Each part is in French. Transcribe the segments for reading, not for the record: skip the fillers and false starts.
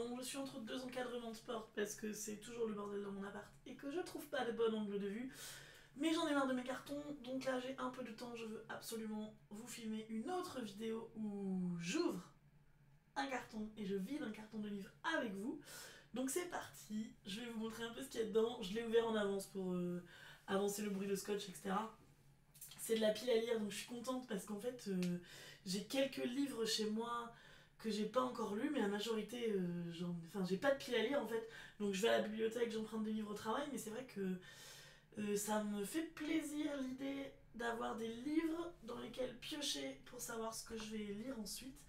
non, je suis entre deux encadrements de porte parce que c'est toujours le bordel dans mon appart et que je trouve pas de bon angle de vue. Mais j'en ai marre de mes cartons, donc là j'ai un peu de temps, je veux absolument vous filmer une autre vidéo où j'ouvre un carton et je vide un carton de livres avec vous. Donc c'est parti, je vais vous montrer un peu ce qu'il y a dedans. Je l'ai ouvert en avance pour avancer le bruit de scotch, etc. C'est de la pile à lire, donc je suis contente parce qu'en fait j'ai quelques livres chez moi que j'ai pas encore lus, mais la majorité, j'ai pas de pile à lire en fait. Donc je vais à la bibliothèque, j'emprunte des livres au travail, mais c'est vrai que ça me fait plaisir l'idée d'avoir des livres dans lesquels piocher pour savoir ce que je vais lire ensuite.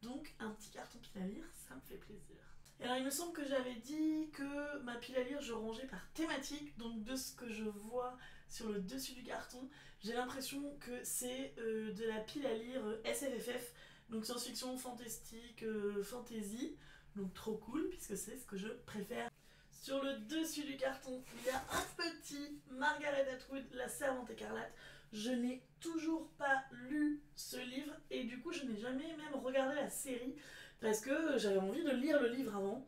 Donc un petit carton pile à lire, ça me fait plaisir. Et alors il me semble que j'avais dit que ma pile à lire je rangeais par thématique, donc de ce que je vois sur le dessus du carton, j'ai l'impression que c'est de la pile à lire SFFF, donc science-fiction, fantastique, fantasy, donc trop cool puisque c'est ce que je préfère. Sur le dessus du carton, il y a un petit Margaret Atwood, La Servante écarlate. Je n'ai toujours pas lu ce livre et du coup je n'ai jamais même regardé la série parce que j'avais envie de lire le livre avant.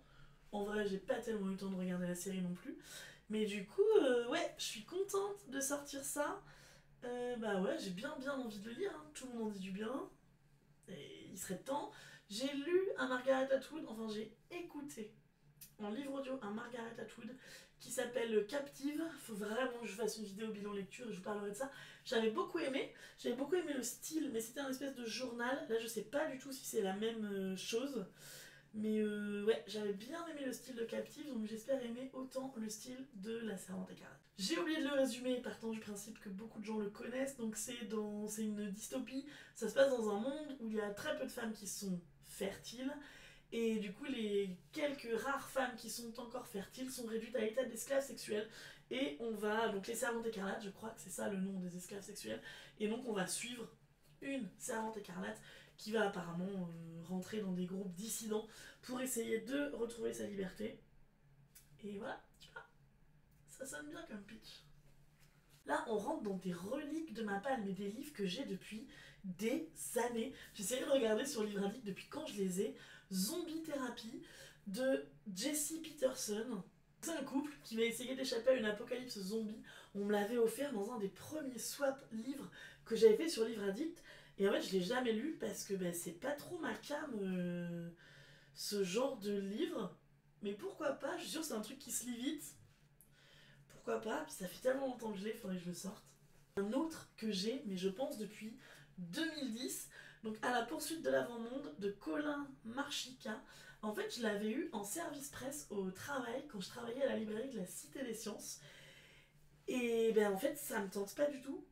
En vrai, j'ai pas tellement eu le temps de regarder la série non plus. Mais du coup, ouais, je suis contente de sortir ça. Bah ouais, j'ai bien envie de le lire, hein. Tout le monde en dit du bien. Et il serait temps. J'ai lu un Margaret Atwood, enfin j'ai écouté en livre audio un Margaret Atwood qui s'appelle Captive. Faut vraiment que je fasse une vidéo bilan lecture et je vous parlerai de ça. J'avais beaucoup aimé le style, mais c'était un espèce de journal. Là, je sais pas du tout si c'est la même chose. Mais ouais, j'avais bien aimé le style de Captive, donc j'espère aimer autant le style de La Servante écarlate. J'ai oublié de le résumer, partant du principe que beaucoup de gens le connaissent, donc c'est une dystopie, ça se passe dans un monde où il y a très peu de femmes qui sont fertiles, et du coup les quelques rares femmes qui sont encore fertiles sont réduites à l'état d'esclaves sexuels, et on va, donc les Servantes écarlates, je crois que c'est ça le nom des esclaves sexuels, et donc on va suivre une Servante écarlate qui va apparemment rentrer dans des groupes dissidents pour essayer de retrouver sa liberté. Et voilà, tu vois, ça sonne bien comme pitch. Là, on rentre dans des reliques de ma palme et des livres que j'ai depuis des années. J'essaie de regarder sur Livre Addict depuis quand je les ai. Zombie Thérapie de Jesse Peterson. C'est un couple qui va essayer d'échapper à une apocalypse zombie. On me l'avait offert dans un des premiers swap livres que j'avais fait sur Livre Addict. Et en fait, je l'ai jamais lu parce que c'est pas trop ma came, ce genre de livre. Mais pourquoi pas, je suis sûre que c'est un truc qui se lit vite. Pourquoi pas, puis ça fait tellement longtemps que je l'ai, il faudrait que je le sorte. Un autre que j'ai, mais je pense depuis 2010, donc À la poursuite de l'avant-monde de Colin Marchica. En fait, je l'avais eu en service presse au travail quand je travaillais à la librairie de la Cité des Sciences. Et ben en fait, ça me tente pas du tout.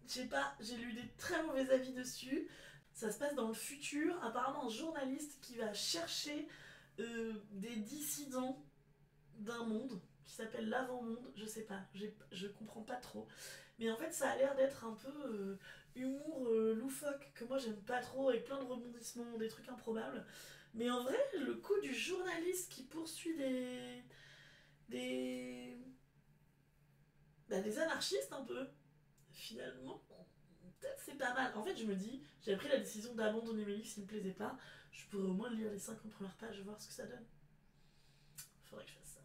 Je sais pas, j'ai lu des très mauvais avis dessus. Ça se passe dans le futur. Apparemment, un journaliste qui va chercher des dissidents d'un monde qui s'appelle l'avant-monde. Je sais pas, je comprends pas trop. Mais en fait, ça a l'air d'être un peu humour loufoque que moi j'aime pas trop, avec plein de rebondissements, des trucs improbables. Mais en vrai, le coup du journaliste qui poursuit des, des anarchistes un peu, finalement, peut-être c'est pas mal. En fait, je me dis, j'ai pris la décision d'abandonner mes livres s'ils me plaisaient pas. Je pourrais au moins lire les 50 premières pages, voir ce que ça donne. Faudrait que je fasse ça.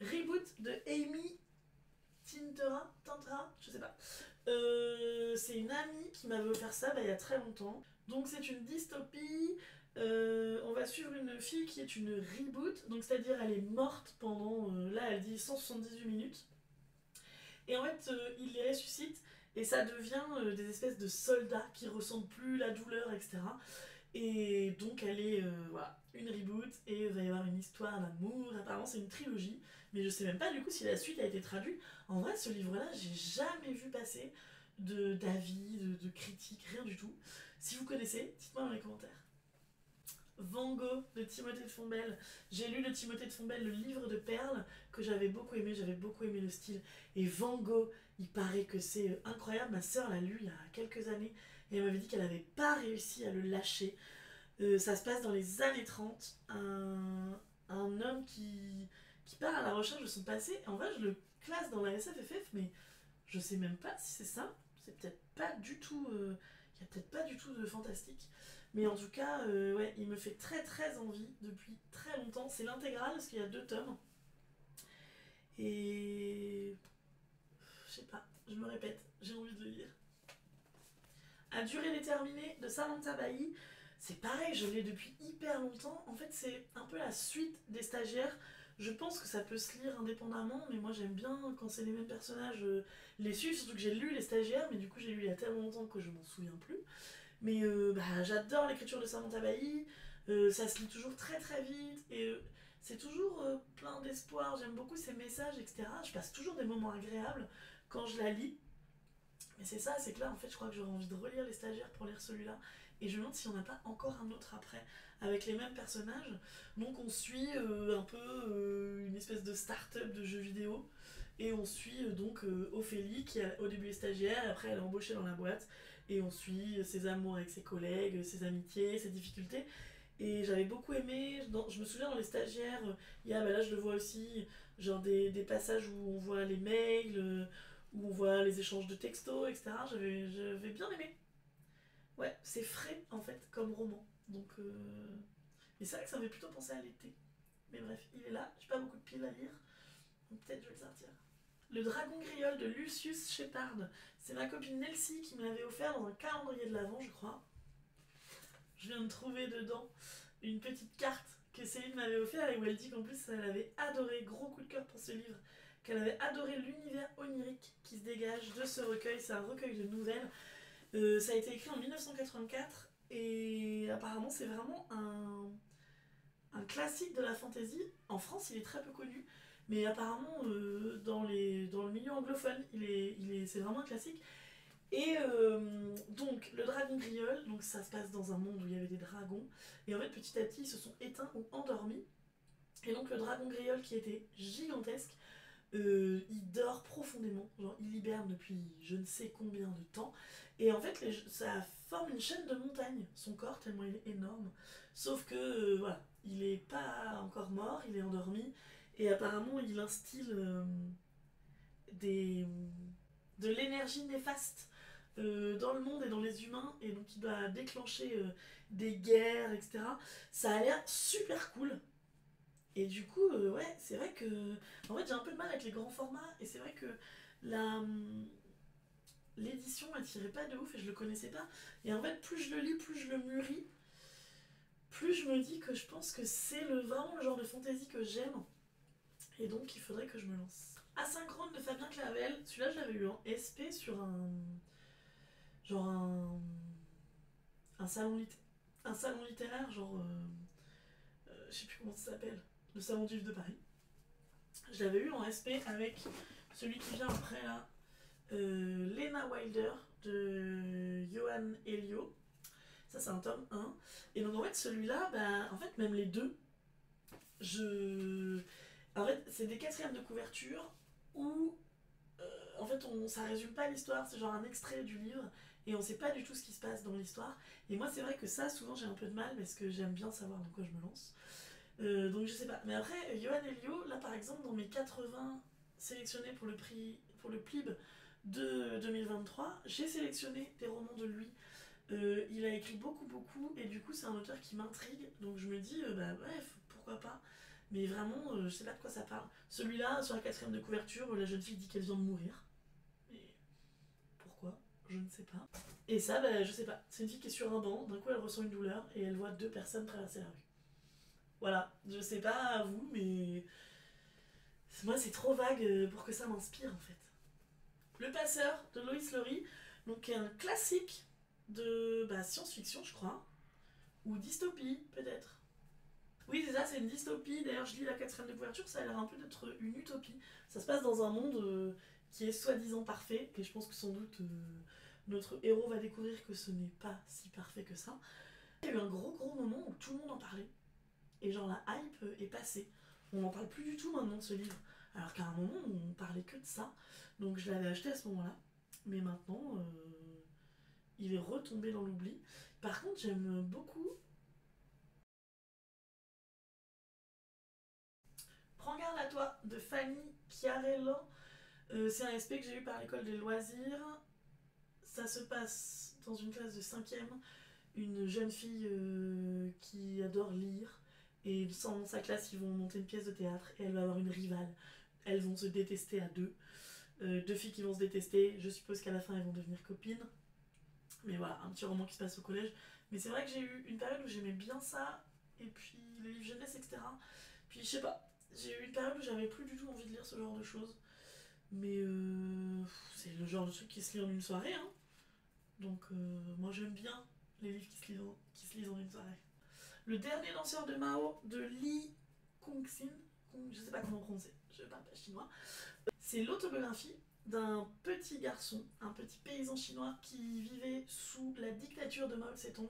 Reboot de Amy Tintra, je sais pas. C'est une amie qui m'avait offert ça il y a très longtemps. Donc c'est une dystopie. On va suivre une fille qui est une reboot, donc c'est-à-dire elle est morte pendant, là elle dit 178 minutes. Et en fait, il les ressuscite et ça devient des espèces de soldats qui ressentent plus la douleur, etc. Et donc elle est, voilà, une reboot et il va y avoir une histoire d'amour. Apparemment c'est une trilogie, mais je sais même pas du coup si la suite a été traduite. En vrai, ce livre-là, j'ai jamais vu passer d'avis, de critiques, rien du tout. Si vous connaissez, dites-moi dans les commentaires. Van Gogh de Timothée de Fombelle. J'ai lu de Timothée de Fombelle le livre de Perles que j'avais beaucoup aimé le style. Et Van Gogh, il paraît que c'est incroyable. Ma soeur l'a lu il y a quelques années et elle m'avait dit qu'elle n'avait pas réussi à le lâcher. Ça se passe dans les années 30. Un homme qui part à la recherche de son passé. En vrai, je le classe dans la SFFF, mais je sais même pas si c'est ça. C'est peut-être pas du tout. Il y a peut-être pas du tout de fantastique. Mais en tout cas, ouais, il me fait très très envie depuis très longtemps. C'est l'intégrale parce qu'il y a 2 tomes. Et je sais pas, je me répète, j'ai envie de le lire. À durée déterminée de Samantha Bailly, c'est pareil, je l'ai depuis hyper longtemps. En fait, c'est un peu la suite des stagiaires. Je pense que ça peut se lire indépendamment, mais moi j'aime bien quand c'est les mêmes personnages les suivre, surtout que j'ai lu les stagiaires, mais du coup j'ai lu il y a tellement longtemps que je m'en souviens plus. Mais j'adore l'écriture de Samantha Bailly, ça se lit toujours très très vite, et c'est toujours plein d'espoir, j'aime beaucoup ses messages, etc. Je passe toujours des moments agréables quand je la lis. Mais c'est ça, c'est que là, en fait, je crois que j'aurais envie de relire les stagiaires pour lire celui-là. Et je me demande s'il n'y en a pas encore un autre après, avec les mêmes personnages. Donc on suit un peu une espèce de start-up de jeux vidéo. Et on suit donc Ophélie, qui au début est stagiaire, et après elle est embauchée dans la boîte. Et on suit ses amours avec ses collègues, ses amitiés, ses difficultés. Et j'avais beaucoup aimé, je me souviens dans les stagiaires, il y a, bah là je le vois aussi, genre des passages où on voit les mails, où on voit les échanges de textos, etc. J'avais bien aimé. Ouais, c'est frais en fait comme roman. Donc, mais c'est vrai que ça me fait plutôt penser à l'été. Mais bref, il est là, j'ai pas beaucoup de piles à lire, donc peut-être je vais le sortir. Le Dragon Griol de Lucius Shepard. C'est ma copine Nelsie qui me l'avait offert dans un calendrier de l'Avent, je crois. Je viens de trouver dedans une petite carte que Céline m'avait offert et où elle dit qu'en plus elle avait adoré, gros coup de cœur pour ce livre, qu'elle avait adoré l'univers onirique qui se dégage de ce recueil. C'est un recueil de nouvelles. Ça a été écrit en 1984 et apparemment c'est vraiment un classique de la fantasy. En France il est très peu connu, mais apparemment dans le milieu anglophone c'est vraiment un classique. Et donc le dragon griole, donc ça se passe dans un monde où il y avait des dragons, et en fait petit à petit ils se sont éteints ou endormis. Et donc le dragon griole qui était gigantesque, il dort profondément, genre il hiberne depuis je ne sais combien de temps, et en fait ça forme une chaîne de montagnes, son corps tellement il est énorme, sauf que voilà, il est pas encore mort, il est endormi, et apparemment il instille des, de l'énergie néfaste dans le monde et dans les humains, et donc il doit déclencher des guerres, etc. Ça a l'air super cool. Et du coup, ouais, c'est vrai que. En fait, j'ai un peu de mal avec les grands formats, et c'est vrai que la. L'édition attirait pas de ouf et je le connaissais pas. Et en fait, plus je le lis, plus je le mûris, plus je me dis que je pense que c'est vraiment le genre de fantasy que j'aime. Et donc, il faudrait que je me lance. Asynchrone de Fabien Clavel, celui-là je l'avais eu en SP sur un. Genre un un salon littéraire, genre. Je sais plus comment ça s'appelle. Le salon du livre de Paris. Je l'avais eu en SP avec celui qui vient après là. Lena Wilder de Johan Elio. Ça c'est un tome 1. Et donc en fait celui-là, bah, en fait même les deux, en fait c'est des quatrièmes de couverture où en fait ça résume pas l'histoire, c'est genre un extrait du livre et on sait pas du tout ce qui se passe dans l'histoire. Et moi c'est vrai que ça souvent j'ai un peu de mal parce que j'aime bien savoir dans quoi je me lance. Donc je sais pas. Mais après Johan Elio, là par exemple dans mes 80 sélectionnés pour le PLIB de 2023, j'ai sélectionné des romans de lui. Il a écrit beaucoup et du coup c'est un auteur qui m'intrigue, donc je me dis bah bref, pourquoi pas. Mais vraiment je sais pas de quoi ça parle. Celui-là sur la quatrième de couverture, la jeune fille dit qu'elle vient de mourir. Mais pourquoi? Je ne sais pas. Et ça bah je sais pas, c'est une fille qui est sur un banc, d'un coup elle ressent une douleur et elle voit 2 personnes traverser la rue. Voilà, je sais pas à vous, mais moi c'est trop vague pour que ça m'inspire en fait. Le Passeur de Loïs Leury, donc un classique de science-fiction, je crois, ou dystopie peut-être. Oui, c'est ça, c'est une dystopie. D'ailleurs, je lis la quatrième de couverture, ça a l'air un peu d'être une utopie. Ça se passe dans un monde qui est soi-disant parfait, et je pense que sans doute notre héros va découvrir que ce n'est pas si parfait que ça. Il y a eu un gros moment où tout le monde en parlait, et genre la hype est passée. On n'en parle plus du tout maintenant de ce livre. Alors qu'à un moment, on parlait que de ça. Donc je l'avais acheté à ce moment-là. Mais maintenant, il est retombé dans l'oubli. Par contre, j'aime beaucoup Prends garde à toi de Fanny Chiarello. C'est un SP que j'ai eu par l'école des loisirs. Ça se passe dans une classe de 5e. une jeune fille qui adore lire, et dans sa classe ils vont monter une pièce de théâtre et elle va avoir une rivale. Elles vont se détester à deux. Deux filles qui vont se détester, je suppose qu'à la fin elles vont devenir copines. Mais voilà, un petit roman qui se passe au collège. Mais c'est vrai que j'ai eu une période où j'aimais bien ça, et puis les livres jeunesse, etc. Puis je sais pas, j'ai eu une période où j'avais plus du tout envie de lire ce genre de choses. Mais c'est le genre de truc qui se lit en une soirée, hein. Donc moi j'aime bien les livres qui se lisent en une soirée. Le dernier danseur de Mao de Li Kongxin, je sais pas comment prononcer, je parle pas chinois. C'est l'autobiographie d'un petit garçon, un petit paysan chinois qui vivait sous la dictature de Mao Tse-tung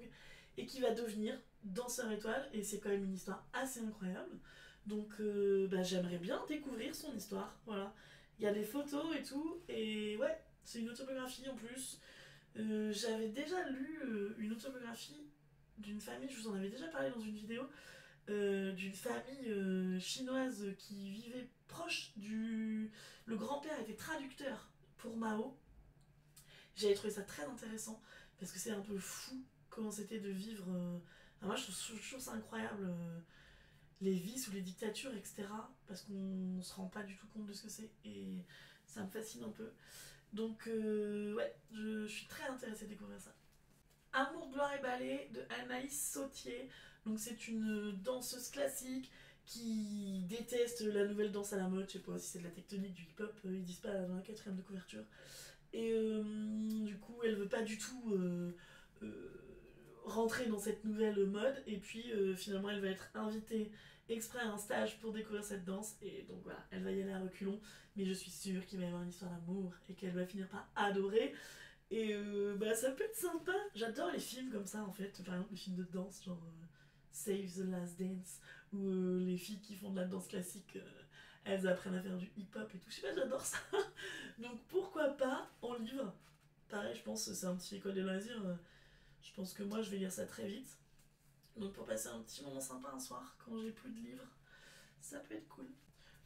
et qui va devenir danseur étoile, et c'est quand même une histoire assez incroyable. Donc j'aimerais bien découvrir son histoire, voilà. Il y a des photos et tout, et ouais, c'est une autobiographie en plus. J'avais déjà lu une autobiographie d'une famille, je vous en avais déjà parlé dans une vidéo, d'une famille chinoise qui vivait proche du... Le grand-père était traducteur pour Mao. J'avais trouvé ça très intéressant, parce que c'est un peu fou comment c'était de vivre... Enfin, moi je trouve toujours ça incroyable, les vies sous les dictatures, etc. Parce qu'on se rend pas du tout compte de ce que c'est, et ça me fascine un peu. Donc ouais, je suis très intéressée de découvrir ça. Amour, gloire et ballet de Anaïs Sautier. Donc c'est une danseuse classique qui déteste la nouvelle danse à la mode. Je sais pas si c'est de la tectonique, du hip-hop, ils disent pas dans la quatrième de couverture. Et du coup, elle veut pas du tout rentrer dans cette nouvelle mode. Et puis finalement, elle va être invitée exprès à un stage pour découvrir cette danse. Et donc voilà, elle va y aller à reculons. Mais je suis sûre qu'il va y avoir une histoire d'amour et qu'elle va finir par adorer. Et ça peut être sympa. J'adore les films comme ça en fait. Par exemple, les films de danse, genre Save the Last Dance, ou les filles qui font de la danse classique, elles apprennent à faire du hip-hop et tout. Je sais pas, j'adore ça. Donc pourquoi pas en livre. Pareil, je pense que c'est un petit école des loisirs. Je pense que moi, je vais lire ça très vite. Donc pour passer un petit moment sympa un soir, quand j'ai plus de livres, ça peut être cool.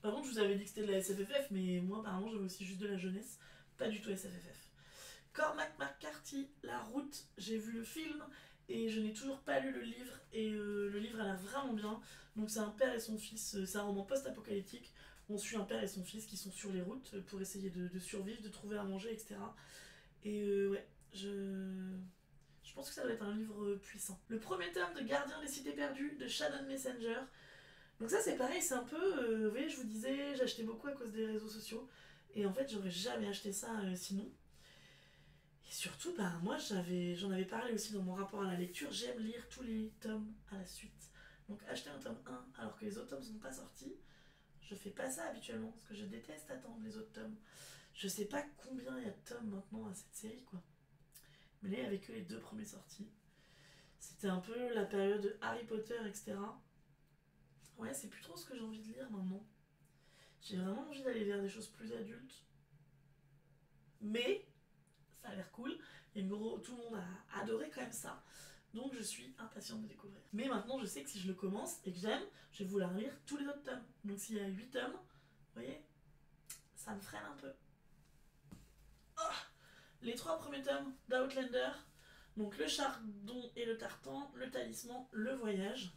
Par contre, je vous avais dit que c'était de la SFFF, mais moi, apparemment, j'avais aussi juste de la jeunesse. Pas du tout SFFF. Cormac McCarthy, La Route, j'ai vu le film et je n'ai toujours pas lu le livre, et le livre a l'air vraiment bien. Donc c'est un père et son fils, c'est un roman post-apocalyptique. On suit un père et son fils qui sont sur les routes pour essayer de survivre, de trouver à manger, etc. Et ouais, je pense que ça doit être un livre puissant. Le premier tome de Gardien des Cités Perdues de Shannon Messenger. Donc ça c'est pareil, c'est un peu, vous voyez, je vous disais, j'achetais beaucoup à cause des réseaux sociaux. Et en fait, j'aurais jamais acheté ça sinon. Et surtout, moi j'en avais parlé aussi dans mon rapport à la lecture, j'aime lire tous les tomes à la suite. Donc acheter un tome 1 alors que les autres tomes sont pas sortis, je fais pas ça habituellement, parce que je déteste attendre les autres tomes. Je sais pas combien il y a de tomes maintenant à cette série, quoi. Mais là, il n'y avait que les 2 premiers sortis. C'était un peu la période Harry Potter, etc. Ouais, c'est plus trop ce que j'ai envie de lire maintenant. J'ai vraiment envie d'aller vers des choses plus adultes. Mais ça a l'air cool. Tout le monde a adoré quand même ça. Donc je suis impatiente de découvrir. Mais maintenant je sais que si je le commence et que j'aime, je vais vouloir lire tous les autres tomes. Donc s'il y a 8 tomes, vous voyez, ça me freine un peu. Oh, les 3 premiers tomes d'Outlander. Donc le chardon et le tartan, le talisman, le voyage.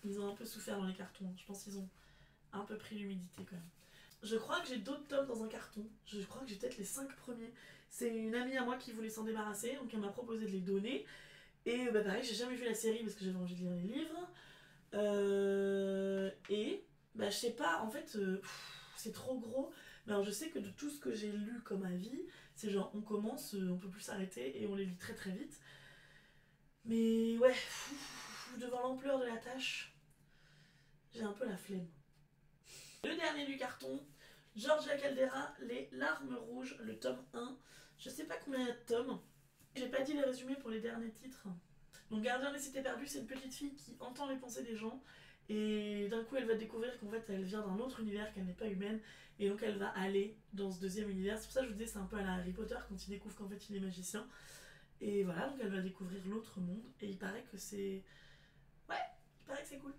Ils ont un peu souffert dans les cartons. Je pense qu'ils ont un peu pris l'humidité quand même. Je crois que j'ai d'autres tomes dans un carton. Je crois que j'ai peut-être les 5 premiers. C'est une amie à moi qui voulait s'en débarrasser, donc elle m'a proposé de les donner. Et pareil, j'ai jamais vu la série parce que j'avais envie de lire les livres. Je sais pas, en fait, c'est trop gros. Mais alors je sais que de tout ce que j'ai lu comme avis, c'est genre on commence, on peut plus s'arrêter et on les lit très très vite. Mais ouais, devant l'ampleur de la tâche, j'ai un peu la flemme. Le dernier du carton, Georgia Caldera, Les Larmes Rouges, le tome 1. Je sais pas combien il y a de tomes. J'ai pas dit les résumés pour les derniers titres. Donc Gardien des Cités Perdues, c'est une petite fille qui entend les pensées des gens. Et d'un coup, elle va découvrir qu'en fait, elle vient d'un autre univers, qu'elle n'est pas humaine. Et donc, elle va aller dans ce deuxième univers. C'est pour ça que je vous disais, c'est un peu à la Harry Potter quand il découvre qu'en fait, il est magicien. Et voilà, donc elle va découvrir l'autre monde. Et il paraît que c'est... Ouais, il paraît que c'est cool.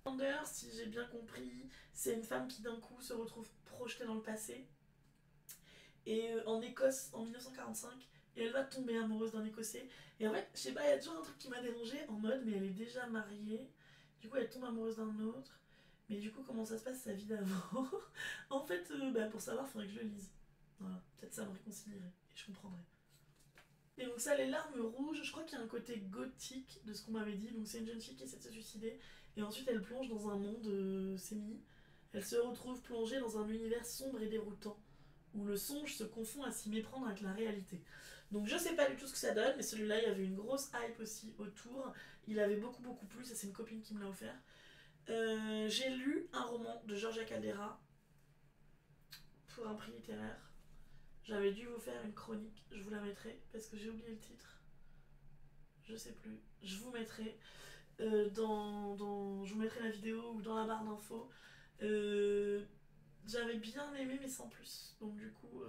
Anders, si j'ai bien compris, c'est une femme qui d'un coup se retrouve projetée dans le passé. Et en Écosse, en 1945, et elle va tomber amoureuse d'un Écossais. Et en fait, je sais pas, il y a toujours un truc qui m'a dérangé en mode, mais elle est déjà mariée, du coup elle tombe amoureuse d'un autre, mais du coup comment ça se passe sa vie d'avant. En fait, pour savoir, faudrait que je le lise. Voilà, peut-être ça me réconcilierait et je comprendrais. Et donc ça, les larmes rouges, je crois qu'il y a un côté gothique de ce qu'on m'avait dit. Donc c'est une jeune fille qui essaie de se suicider et ensuite elle plonge dans un monde sémi. Elle se retrouve plongée dans un univers sombre et déroutant où le songe se confond à s'y méprendre avec la réalité. Donc je sais pas du tout ce que ça donne, mais celui-là, il y avait une grosse hype aussi autour. Il avait beaucoup plu, ça c'est une copine qui me l'a offert. J'ai lu un roman de Georgia Caldera pour un prix littéraire. J'avais dû vous faire une chronique, je vous la mettrai parce que j'ai oublié le titre. Je sais plus. Je vous mettrai je vous mettrai la vidéo ou dans la barre d'infos. J'avais bien aimé mais sans plus. Donc du coup,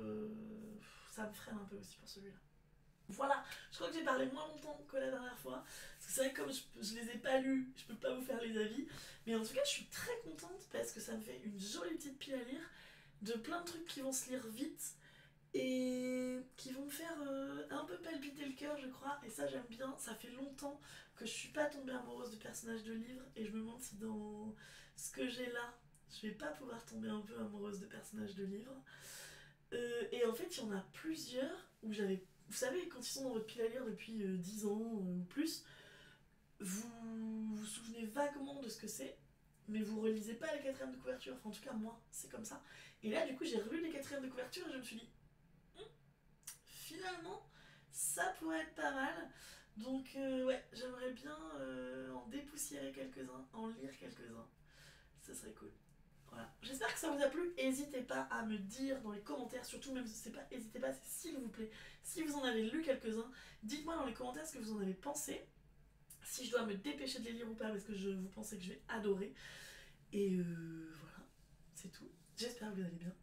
ça me freine un peu aussi pour celui-là. Voilà, je crois que j'ai parlé moins longtemps que la dernière fois. Parce que c'est vrai que comme je les ai pas lus, je peux pas vous faire les avis. Mais en tout cas, je suis très contente parce que ça me fait une jolie petite pile à lire. De plein de trucs qui vont se lire vite et qui vont me faire un peu palpiter le cœur, je crois, et ça j'aime bien. Ça fait longtemps que je suis pas tombée amoureuse de personnages de livres et je me demande si dans ce que j'ai là, je vais pas pouvoir tomber un peu amoureuse de personnages de livres. Et en fait, il y en a plusieurs où j'avais. Vous savez, quand ils sont dans votre pile à lire depuis 10 ans ou plus, vous vous souvenez vaguement de ce que c'est, mais vous relisez pas les quatrièmes de couverture. Enfin, en tout cas, moi, c'est comme ça. Et là, du coup, j'ai relu les quatrièmes de couverture et je me suis dit, finalement, ça pourrait être pas mal. Donc, ouais, j'aimerais bien en dépoussiérer quelques-uns, en lire quelques-uns. Ce serait cool. Voilà. J'espère que ça vous a plu. N'hésitez pas à me dire dans les commentaires, surtout même si c'est pas, n'hésitez pas, c'est s'il vous plaît, si vous en avez lu quelques-uns, dites-moi dans les commentaires ce que vous en avez pensé. Si je dois me dépêcher de les lire ou pas, parce que vous pensez que je vais adorer. Et voilà, c'est tout. J'espère que vous allez bien.